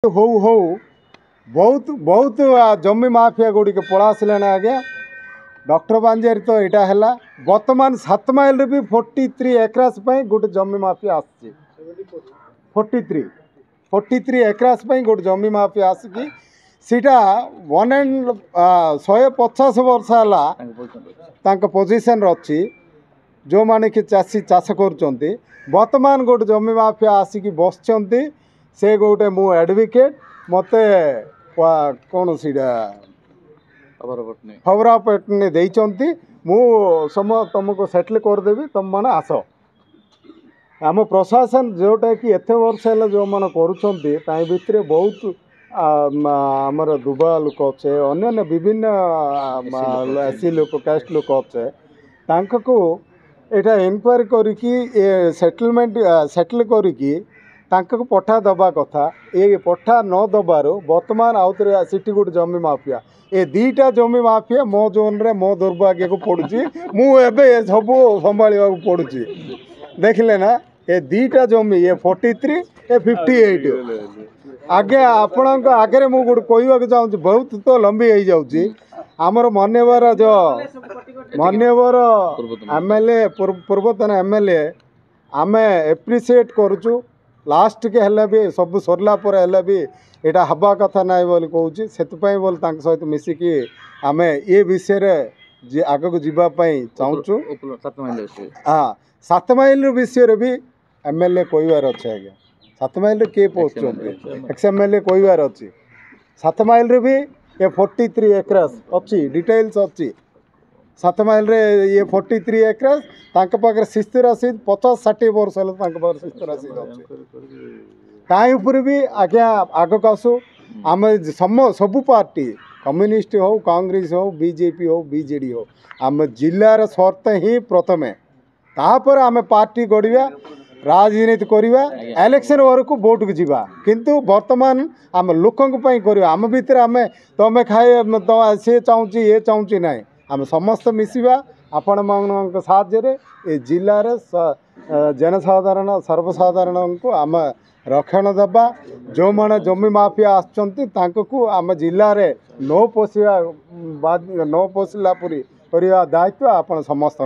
हो बहुत बहुत जमी माफिया गुड़ी के पड़ा आसला आज्ञा डॉक्टर बांजेरी तो यहाँ है बर्तमान 7 माइल भी 43 एकरास गोटे जमी माफिया आसी 43 एकरास गोटे जमी माफिया आसिकी सीटा 150 वर्ष है पोजिशन अच्छी जो माने कि चाषी चाष कर बर्तमान गोटे जमी माफिया आसिकी बस से गोटे मु एडवोकेट मते कौन सीटा खबरा पटने देइचंती मु सम तुमको सेटल करदेवी तुम मैंने आस आम प्रशासन जोटा कि एत वर्ष है जो मैंने कर भितर बहुत आमर दुबा लोक अच्छे अन्य विभिन्न एसी लोक कास्ट लोक अच्छे को यहाँ इनक्वारी करके सेटलमेंट सेटल करके तांको पठा दबा कथा ये पठा न दबारू बर्तमान आउ थे सिटी गोटे जमी माफिया ए दीटा जमी माफिया मो जोन रे मो दुर्भाग्य को पड़ुची मुझे सब संभाल पड़ुची देखले ना ए दीटा जमी ये 43 ए 58 आगे आपण आगे मुझे गोटे कहवाक चाहूँगी बहुत तो लंबी हो जाऊँगी आमर मान्यवर जो मान्यवर एमएलए पूर्वतन एमएलए आम एप्रिशिएट करुचु लास्ट के हेल्ला भी सब सरला भी यहाँ हवा कथा ना बोली कहूँ से सहित मिसिकी आम ये विषय आग को जीवाई चाहूँ हाँ 7 माइल विषय भी एमएलए कहबार अच्छे आज्ञा 7 माइल किए पहुँचते एक्स एमएलए कहबार अच्छी 7 माइल भी ये 43 एकरास अच्छी डिटेल्स अच्छी 7 माइल रे ये 43 एकरास तांके पाखरे शिस्त रसीद 50-60 वर्ष है शिस्त रसीद अच्छे भी आज्ञा आगक आसू आम सबू पार्टी कम्युनिस्ट हो कांग्रेस हो बीजेपी हो बीजेडी हो आम जिलार शर्त ही प्रथमे तापर आम पार्टी गढ़ा राजनीति करवा इलेक्शन वर्क वोट को जीवा किंतु वर्तमान आम लोकों करवा आम भितर आम तुम खाए सी चाहूँगी ये चाहूँगी ना आम समस्त मिसवा आपण मान साहाय्य ए जिलार जनसाधारण सर्वसाधारण को आम रक्षण देवा जो मैंने जमी माफिया आसको आम जिले में नो पोषिला पूरी करने दायित्व आपण समस्त।